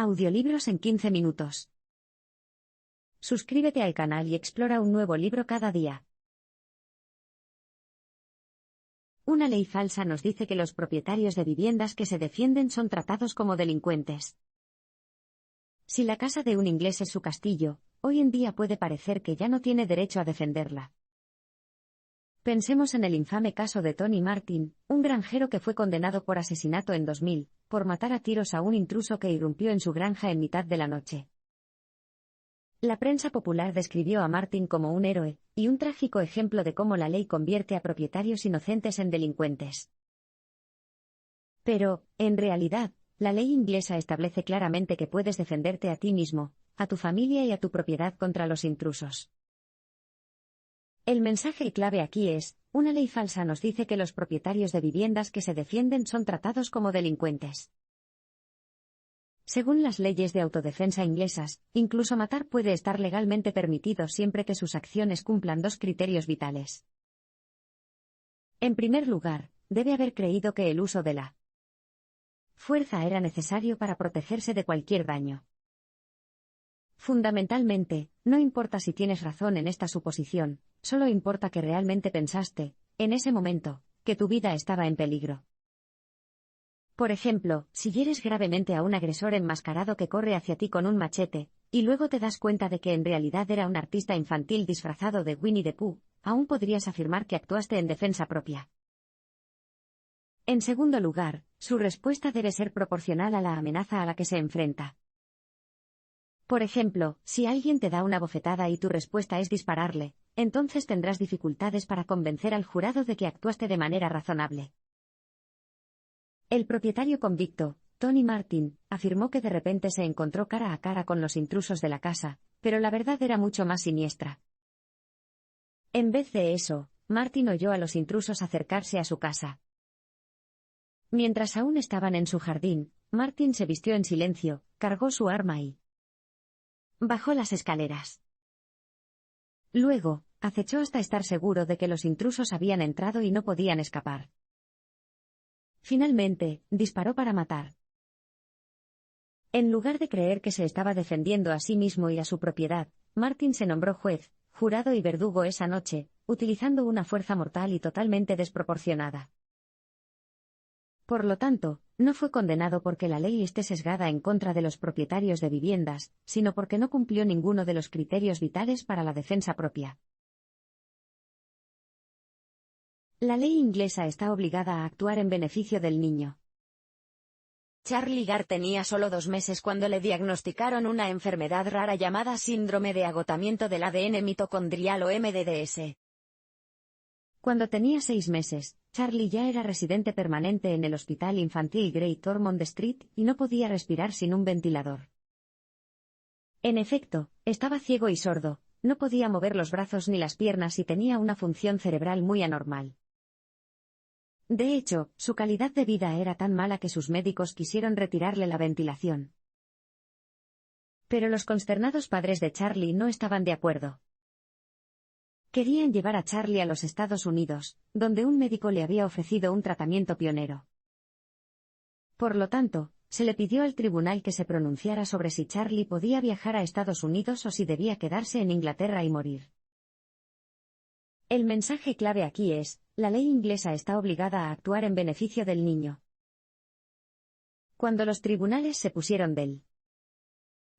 Audiolibros en 15 minutos. Suscríbete al canal y explora un nuevo libro cada día. Una ley falsa nos dice que los propietarios de viviendas que se defienden son tratados como delincuentes. Si la casa de un inglés es su castillo, hoy en día puede parecer que ya no tiene derecho a defenderla. Pensemos en el infame caso de Tony Martin, un granjero que fue condenado por asesinato en 2000, por matar a tiros a un intruso que irrumpió en su granja en mitad de la noche. La prensa popular describió a Martin como un héroe, y un trágico ejemplo de cómo la ley convierte a propietarios inocentes en delincuentes. Pero, en realidad, la ley inglesa establece claramente que puedes defenderte a ti mismo, a tu familia y a tu propiedad contra los intrusos. El mensaje clave aquí es, una ley falsa nos dice que los propietarios de viviendas que se defienden son tratados como delincuentes. Según las leyes de autodefensa inglesas, incluso matar puede estar legalmente permitido siempre que sus acciones cumplan dos criterios vitales. En primer lugar, debe haber creído que el uso de la fuerza era necesario para protegerse de cualquier daño. Fundamentalmente, no importa si tienes razón en esta suposición, solo importa que realmente pensaste, en ese momento, que tu vida estaba en peligro. Por ejemplo, si hieres gravemente a un agresor enmascarado que corre hacia ti con un machete, y luego te das cuenta de que en realidad era un artista infantil disfrazado de Winnie the Pooh, aún podrías afirmar que actuaste en defensa propia. En segundo lugar, su respuesta debe ser proporcional a la amenaza a la que se enfrenta. Por ejemplo, si alguien te da una bofetada y tu respuesta es dispararle, entonces tendrás dificultades para convencer al jurado de que actuaste de manera razonable. El propietario convicto, Tony Martin, afirmó que de repente se encontró cara a cara con los intrusos de la casa, pero la verdad era mucho más siniestra. En vez de eso, Martin oyó a los intrusos acercarse a su casa. Mientras aún estaban en su jardín, Martin se vistió en silencio, cargó su arma y bajó las escaleras. Luego, acechó hasta estar seguro de que los intrusos habían entrado y no podían escapar. Finalmente, disparó para matar. En lugar de creer que se estaba defendiendo a sí mismo y a su propiedad, Martin se nombró juez, jurado y verdugo esa noche, utilizando una fuerza mortal y totalmente desproporcionada. Por lo tanto, no fue condenado porque la ley esté sesgada en contra de los propietarios de viviendas, sino porque no cumplió ninguno de los criterios vitales para la defensa propia. La ley inglesa está obligada a actuar en beneficio del niño. Charlie Gard tenía solo 2 meses cuando le diagnosticaron una enfermedad rara llamada síndrome de agotamiento del ADN mitocondrial o MDDS. Cuando tenía 6 meses, Charlie ya era residente permanente en el Hospital Infantil Great Ormond Street y no podía respirar sin un ventilador. En efecto, estaba ciego y sordo, no podía mover los brazos ni las piernas y tenía una función cerebral muy anormal. De hecho, su calidad de vida era tan mala que sus médicos quisieron retirarle la ventilación. Pero los consternados padres de Charlie no estaban de acuerdo. Querían llevar a Charlie a los Estados Unidos, donde un médico le había ofrecido un tratamiento pionero. Por lo tanto, se le pidió al tribunal que se pronunciara sobre si Charlie podía viajar a Estados Unidos o si debía quedarse en Inglaterra y morir. El mensaje clave aquí es, la ley inglesa está obligada a actuar en beneficio del niño. Cuando los tribunales se pusieron del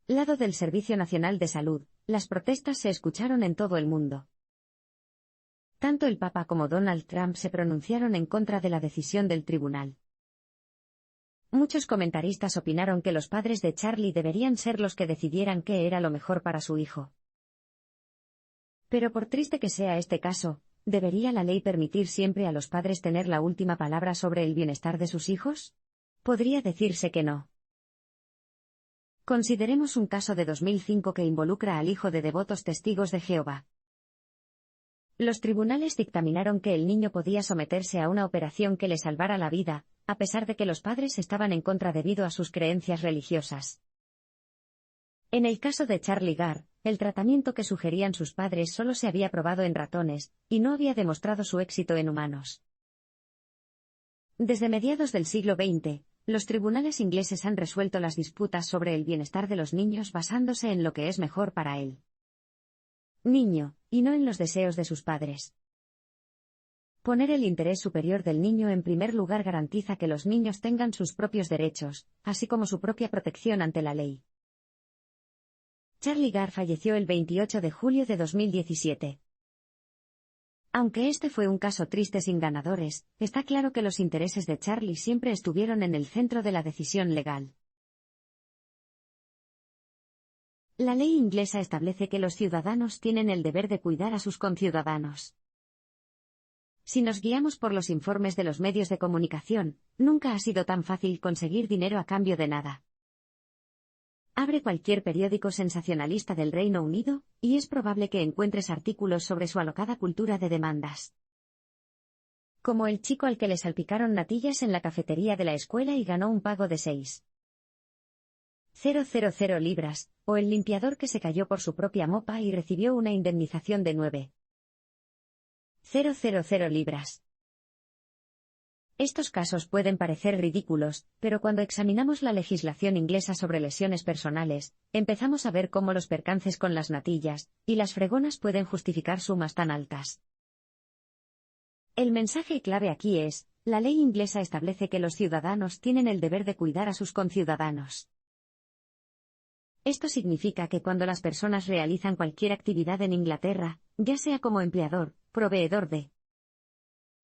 lado del Servicio Nacional de Salud, las protestas se escucharon en todo el mundo. Tanto el Papa como Donald Trump se pronunciaron en contra de la decisión del tribunal. Muchos comentaristas opinaron que los padres de Charlie deberían ser los que decidieran qué era lo mejor para su hijo. Pero por triste que sea este caso, ¿debería la ley permitir siempre a los padres tener la última palabra sobre el bienestar de sus hijos? Podría decirse que no. Consideremos un caso de 2005 que involucra al hijo de devotos testigos de Jehová. Los tribunales dictaminaron que el niño podía someterse a una operación que le salvara la vida, a pesar de que los padres estaban en contra debido a sus creencias religiosas. En el caso de Charlie Gard, el tratamiento que sugerían sus padres solo se había probado en ratones, y no había demostrado su éxito en humanos. Desde mediados del siglo XX, los tribunales ingleses han resuelto las disputas sobre el bienestar de los niños basándose en lo que es mejor para él niño, y no en los deseos de sus padres. Poner el interés superior del niño en primer lugar garantiza que los niños tengan sus propios derechos, así como su propia protección ante la ley. Charlie Gard falleció el 28 de julio de 2017. Aunque este fue un caso triste sin ganadores, está claro que los intereses de Charlie siempre estuvieron en el centro de la decisión legal. La ley inglesa establece que los ciudadanos tienen el deber de cuidar a sus conciudadanos. Si nos guiamos por los informes de los medios de comunicación, nunca ha sido tan fácil conseguir dinero a cambio de nada. Abre cualquier periódico sensacionalista del Reino Unido, y es probable que encuentres artículos sobre su alocada cultura de demandas. Como el chico al que le salpicaron natillas en la cafetería de la escuela y ganó un pago de 6,000 libras, o el limpiador que se cayó por su propia mopa y recibió una indemnización de 9,000 libras. Estos casos pueden parecer ridículos, pero cuando examinamos la legislación inglesa sobre lesiones personales, empezamos a ver cómo los percances con las natillas y las fregonas pueden justificar sumas tan altas. El mensaje clave aquí es, la ley inglesa establece que los ciudadanos tienen el deber de cuidar a sus conciudadanos. Esto significa que cuando las personas realizan cualquier actividad en Inglaterra, ya sea como empleador, proveedor de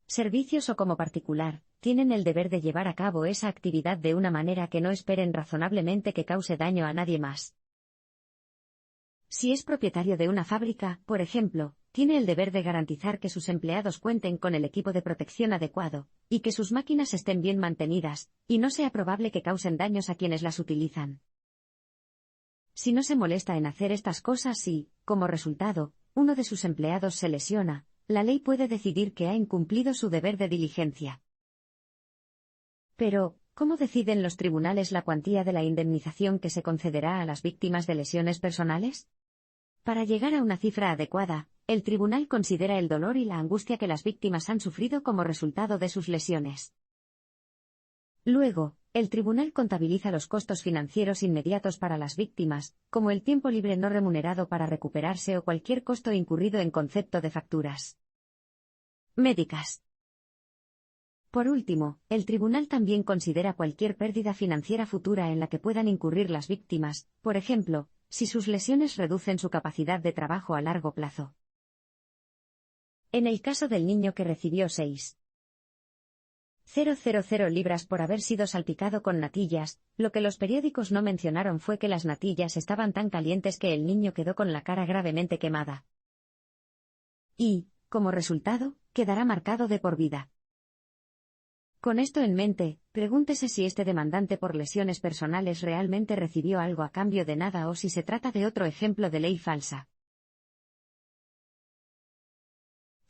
servicios o como particular, tienen el deber de llevar a cabo esa actividad de una manera que no esperen razonablemente que cause daño a nadie más. Si es propietario de una fábrica, por ejemplo, tiene el deber de garantizar que sus empleados cuenten con el equipo de protección adecuado, y que sus máquinas estén bien mantenidas, y no sea probable que causen daños a quienes las utilizan. Si no se molesta en hacer estas cosas y, como resultado, uno de sus empleados se lesiona, la ley puede decidir que ha incumplido su deber de diligencia. Pero, ¿cómo deciden los tribunales la cuantía de la indemnización que se concederá a las víctimas de lesiones personales? Para llegar a una cifra adecuada, el tribunal considera el dolor y la angustia que las víctimas han sufrido como resultado de sus lesiones. Luego, el tribunal contabiliza los costos financieros inmediatos para las víctimas, como el tiempo libre no remunerado para recuperarse o cualquier costo incurrido en concepto de facturas médicas. Por último, el tribunal también considera cualquier pérdida financiera futura en la que puedan incurrir las víctimas, por ejemplo, si sus lesiones reducen su capacidad de trabajo a largo plazo. En el caso del niño que recibió 6,000 libras por haber sido salpicado con natillas, lo que los periódicos no mencionaron fue que las natillas estaban tan calientes que el niño quedó con la cara gravemente quemada. Y, como resultado, quedará marcado de por vida. Con esto en mente, pregúntese si este demandante por lesiones personales realmente recibió algo a cambio de nada o si se trata de otro ejemplo de ley falsa.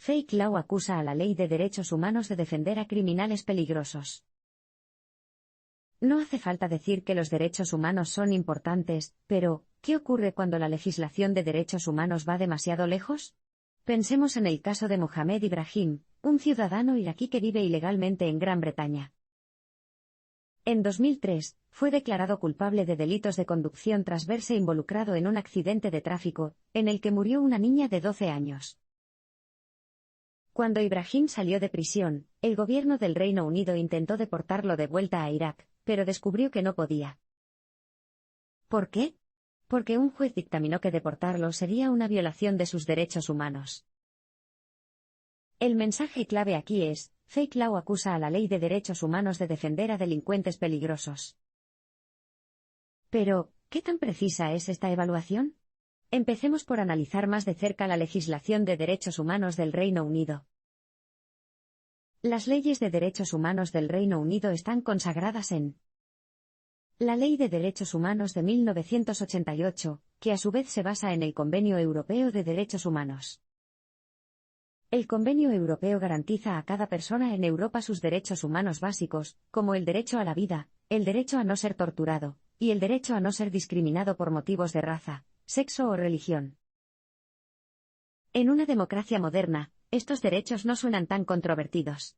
Fake Law acusa a la Ley de Derechos Humanos de defender a criminales peligrosos. No hace falta decir que los derechos humanos son importantes, pero, ¿qué ocurre cuando la legislación de derechos humanos va demasiado lejos? Pensemos en el caso de Mohamed Ibrahim, un ciudadano iraquí que vive ilegalmente en Gran Bretaña. En 2003, fue declarado culpable de delitos de conducción tras verse involucrado en un accidente de tráfico, en el que murió una niña de 12 años. Cuando Ibrahim salió de prisión, el gobierno del Reino Unido intentó deportarlo de vuelta a Irak, pero descubrió que no podía. ¿Por qué? Porque un juez dictaminó que deportarlo sería una violación de sus derechos humanos. El mensaje clave aquí es, Fake Law acusa a la Ley de Derechos Humanos de defender a delincuentes peligrosos. Pero, ¿qué tan precisa es esta evaluación? Empecemos por analizar más de cerca la legislación de derechos humanos del Reino Unido. Las leyes de derechos humanos del Reino Unido están consagradas en la Ley de Derechos Humanos de 1988, que a su vez se basa en el Convenio Europeo de Derechos Humanos. El Convenio Europeo garantiza a cada persona en Europa sus derechos humanos básicos, como el derecho a la vida, el derecho a no ser torturado, y el derecho a no ser discriminado por motivos de raza, sexo o religión. En una democracia moderna, estos derechos no suenan tan controvertidos.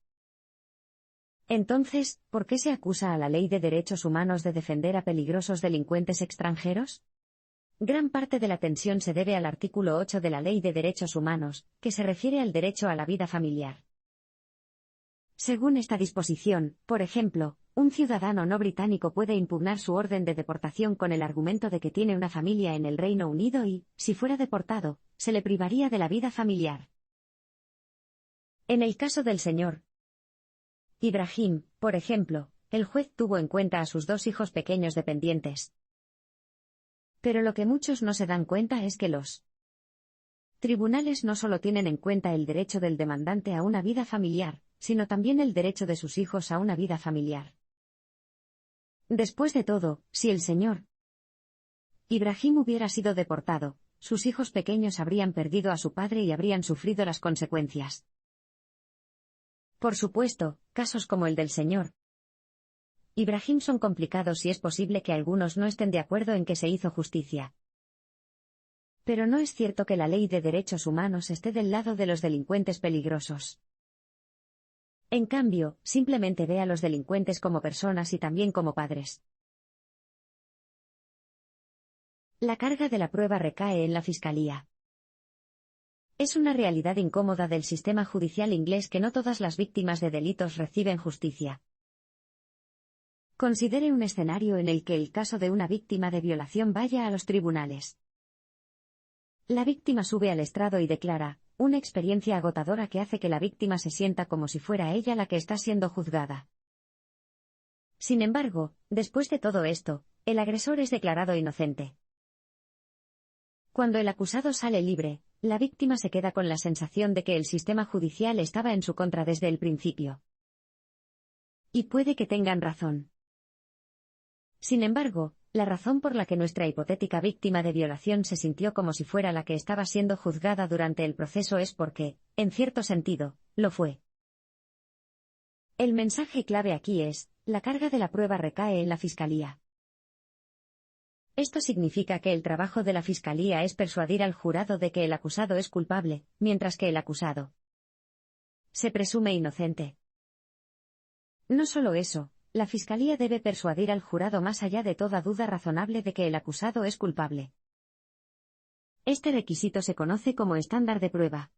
Entonces, ¿por qué se acusa a la Ley de Derechos Humanos de defender a peligrosos delincuentes extranjeros? Gran parte de la tensión se debe al artículo 8 de la Ley de Derechos Humanos, que se refiere al derecho a la vida familiar. Según esta disposición, por ejemplo, un ciudadano no británico puede impugnar su orden de deportación con el argumento de que tiene una familia en el Reino Unido y, si fuera deportado, se le privaría de la vida familiar. En el caso del señor Ibrahim, por ejemplo, el juez tuvo en cuenta a sus 2 hijos pequeños dependientes. Pero lo que muchos no se dan cuenta es que los tribunales no solo tienen en cuenta el derecho del demandante a una vida familiar, sino también el derecho de sus hijos a una vida familiar. Después de todo, si el señor Ibrahim hubiera sido deportado, sus hijos pequeños habrían perdido a su padre y habrían sufrido las consecuencias. Por supuesto, casos como el del señor Ibrahim son complicados y es posible que algunos no estén de acuerdo en que se hizo justicia. Pero no es cierto que la ley de derechos humanos esté del lado de los delincuentes peligrosos. En cambio, simplemente ve a los delincuentes como personas y también como padres. La carga de la prueba recae en la Fiscalía. Es una realidad incómoda del sistema judicial inglés que no todas las víctimas de delitos reciben justicia. Considere un escenario en el que el caso de una víctima de violación vaya a los tribunales. La víctima sube al estrado y declara, una experiencia agotadora que hace que la víctima se sienta como si fuera ella la que está siendo juzgada. Sin embargo, después de todo esto, el agresor es declarado inocente. Cuando el acusado sale libre, la víctima se queda con la sensación de que el sistema judicial estaba en su contra desde el principio. Y puede que tengan razón. Sin embargo, la razón por la que nuestra hipotética víctima de violación se sintió como si fuera la que estaba siendo juzgada durante el proceso es porque, en cierto sentido, lo fue. El mensaje clave aquí es, la carga de la prueba recae en la Fiscalía. Esto significa que el trabajo de la Fiscalía es persuadir al jurado de que el acusado es culpable, mientras que el acusado se presume inocente. No solo eso, la Fiscalía debe persuadir al jurado más allá de toda duda razonable de que el acusado es culpable. Este requisito se conoce como estándar de prueba.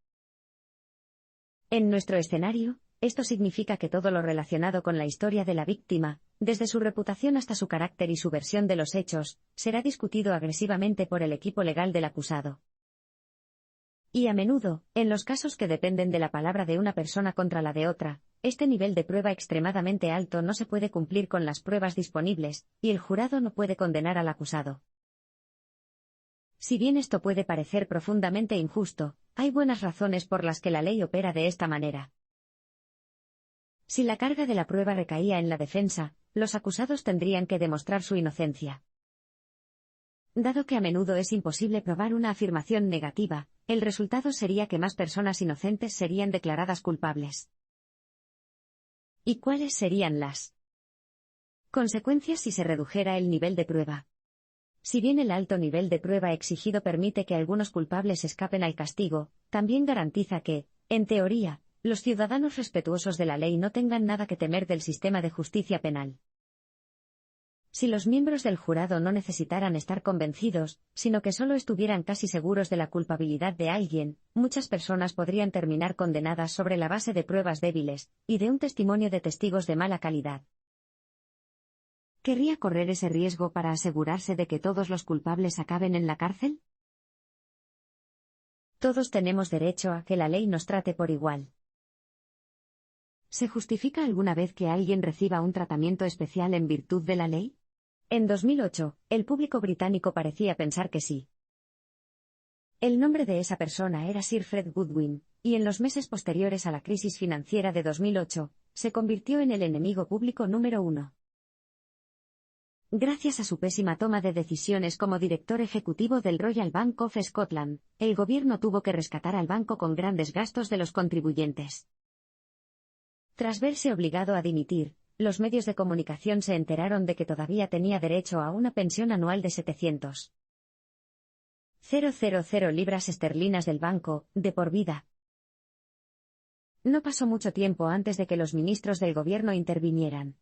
En nuestro escenario, esto significa que todo lo relacionado con la historia de la víctima, desde su reputación hasta su carácter y su versión de los hechos, será discutido agresivamente por el equipo legal del acusado. Y a menudo, en los casos que dependen de la palabra de una persona contra la de otra, este nivel de prueba extremadamente alto no se puede cumplir con las pruebas disponibles, y el jurado no puede condenar al acusado. Si bien esto puede parecer profundamente injusto, hay buenas razones por las que la ley opera de esta manera. Si la carga de la prueba recaía en la defensa, los acusados tendrían que demostrar su inocencia. Dado que a menudo es imposible probar una afirmación negativa, el resultado sería que más personas inocentes serían declaradas culpables. ¿Y cuáles serían las consecuencias si se redujera el nivel de prueba? Si bien el alto nivel de prueba exigido permite que algunos culpables escapen al castigo, también garantiza que, en teoría, los ciudadanos respetuosos de la ley no tengan nada que temer del sistema de justicia penal. Si los miembros del jurado no necesitaran estar convencidos, sino que solo estuvieran casi seguros de la culpabilidad de alguien, muchas personas podrían terminar condenadas sobre la base de pruebas débiles, y de un testimonio de testigos de mala calidad. ¿Querría correr ese riesgo para asegurarse de que todos los culpables acaben en la cárcel? Todos tenemos derecho a que la ley nos trate por igual. ¿Se justifica alguna vez que alguien reciba un tratamiento especial en virtud de la ley? En 2008, el público británico parecía pensar que sí. El nombre de esa persona era Sir Fred Goodwin, y en los meses posteriores a la crisis financiera de 2008, se convirtió en el enemigo público número 1. Gracias a su pésima toma de decisiones como director ejecutivo del Royal Bank of Scotland, el gobierno tuvo que rescatar al banco con grandes gastos de los contribuyentes. Tras verse obligado a dimitir, los medios de comunicación se enteraron de que todavía tenía derecho a una pensión anual de 700.000 libras esterlinas del banco, de por vida. No pasó mucho tiempo antes de que los ministros del gobierno intervinieran.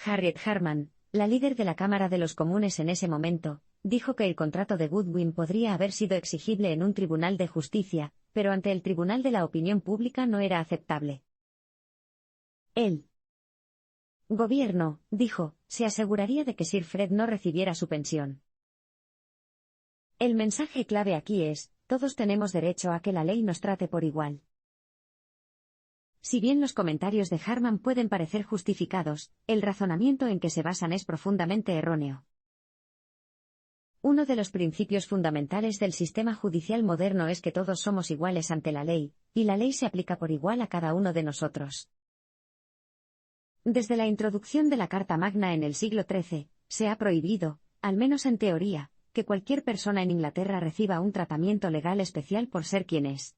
Harriet Harman, la líder de la Cámara de los Comunes en ese momento, dijo que el contrato de Goodwin podría haber sido exigible en un tribunal de justicia, pero ante el tribunal de la opinión pública no era aceptable. El gobierno, dijo, se aseguraría de que Sir Fred no recibiera su pensión. El mensaje clave aquí es, todos tenemos derecho a que la ley nos trate por igual. Si bien los comentarios de Harman pueden parecer justificados, el razonamiento en que se basan es profundamente erróneo. Uno de los principios fundamentales del sistema judicial moderno es que todos somos iguales ante la ley, y la ley se aplica por igual a cada uno de nosotros. Desde la introducción de la Carta Magna en el siglo XIII, se ha prohibido, al menos en teoría, que cualquier persona en Inglaterra reciba un tratamiento legal especial por ser quien es.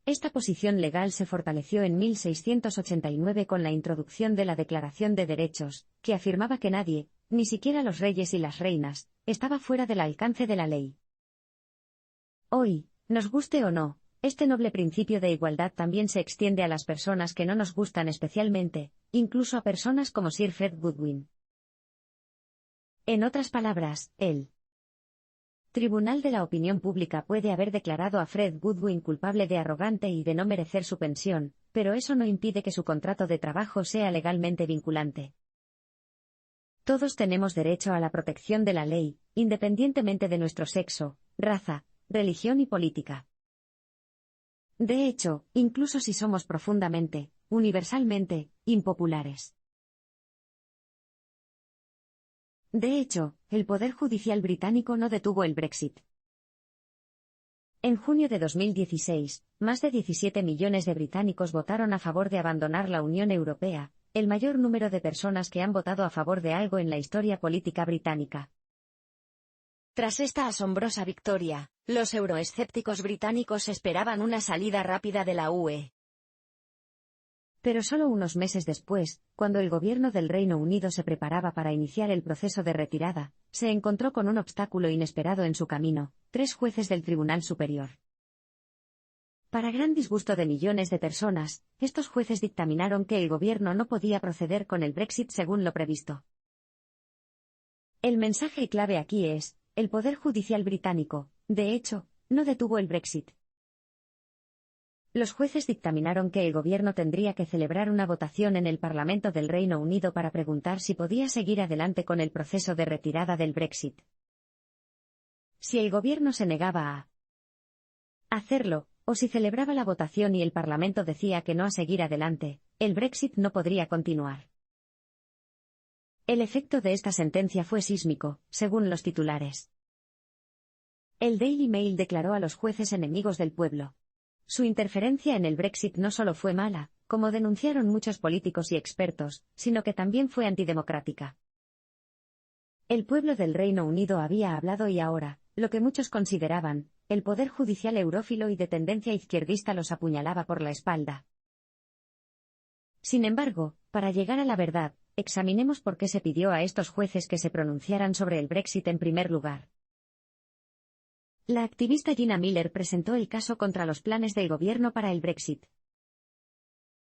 Esta posición legal se fortaleció en 1689 con la introducción de la Declaración de Derechos, que afirmaba que nadie, ni siquiera los reyes y las reinas, estaba fuera del alcance de la ley. Hoy, nos guste o no, este noble principio de igualdad también se extiende a las personas que no nos gustan especialmente, incluso a personas como Sir Fred Goodwin. En otras palabras, el Tribunal de la Opinión Pública puede haber declarado a Fred Goodwin culpable de arrogante y de no merecer su pensión, pero eso no impide que su contrato de trabajo sea legalmente vinculante. Todos tenemos derecho a la protección de la ley, independientemente de nuestro sexo, raza, religión y política. De hecho, incluso si somos profundamente, universalmente, impopulares. De hecho, el Poder Judicial británico no detuvo el Brexit. En junio de 2016, más de 17 millones de británicos votaron a favor de abandonar la Unión Europea, el mayor número de personas que han votado a favor de algo en la historia política británica. Tras esta asombrosa victoria, los euroescépticos británicos esperaban una salida rápida de la UE. Pero solo unos meses después, cuando el gobierno del Reino Unido se preparaba para iniciar el proceso de retirada, se encontró con un obstáculo inesperado en su camino: 3 jueces del Tribunal Superior. Para gran disgusto de millones de personas, estos jueces dictaminaron que el gobierno no podía proceder con el Brexit según lo previsto. El mensaje clave aquí es, el Poder Judicial británico, de hecho, no detuvo el Brexit. Los jueces dictaminaron que el gobierno tendría que celebrar una votación en el Parlamento del Reino Unido para preguntar si podía seguir adelante con el proceso de retirada del Brexit. Si el gobierno se negaba a hacerlo, o si celebraba la votación y el Parlamento decía que no a seguir adelante, el Brexit no podría continuar. El efecto de esta sentencia fue sísmico, según los titulares. El Daily Mail declaró a los jueces enemigos del pueblo. Su interferencia en el Brexit no solo fue mala, como denunciaron muchos políticos y expertos, sino que también fue antidemocrática. El pueblo del Reino Unido había hablado y ahora, lo que muchos consideraban, el poder judicial eurófilo y de tendencia izquierdista los apuñalaba por la espalda. Sin embargo, para llegar a la verdad, examinemos por qué se pidió a estos jueces que se pronunciaran sobre el Brexit en primer lugar. La activista Gina Miller presentó el caso contra los planes del gobierno para el Brexit.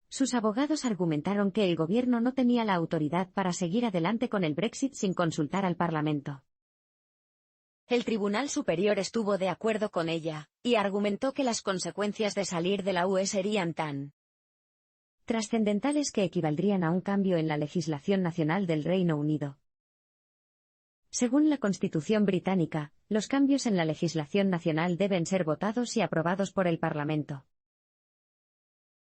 Sus abogados argumentaron que el gobierno no tenía la autoridad para seguir adelante con el Brexit sin consultar al Parlamento. El Tribunal Superior estuvo de acuerdo con ella, y argumentó que las consecuencias de salir de la UE serían tan trascendentales que equivaldrían a un cambio en la legislación nacional del Reino Unido. Según la Constitución británica, los cambios en la legislación nacional deben ser votados y aprobados por el Parlamento.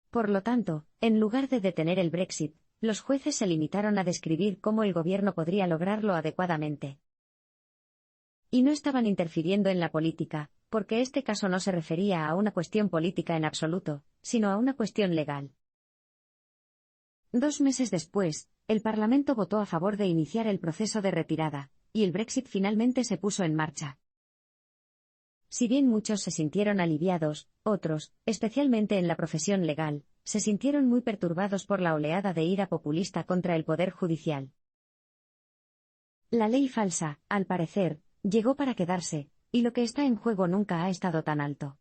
Por lo tanto, en lugar de detener el Brexit, los jueces se limitaron a describir cómo el gobierno podría lograrlo adecuadamente. Y no estaban interfiriendo en la política, porque este caso no se refería a una cuestión política en absoluto, sino a una cuestión legal. 2 meses después, el Parlamento votó a favor de iniciar el proceso de retirada, y el Brexit finalmente se puso en marcha. Si bien muchos se sintieron aliviados, otros, especialmente en la profesión legal, se sintieron muy perturbados por la oleada de ira populista contra el Poder Judicial. La ley falsa, al parecer, llegó para quedarse, y lo que está en juego nunca ha estado tan alto.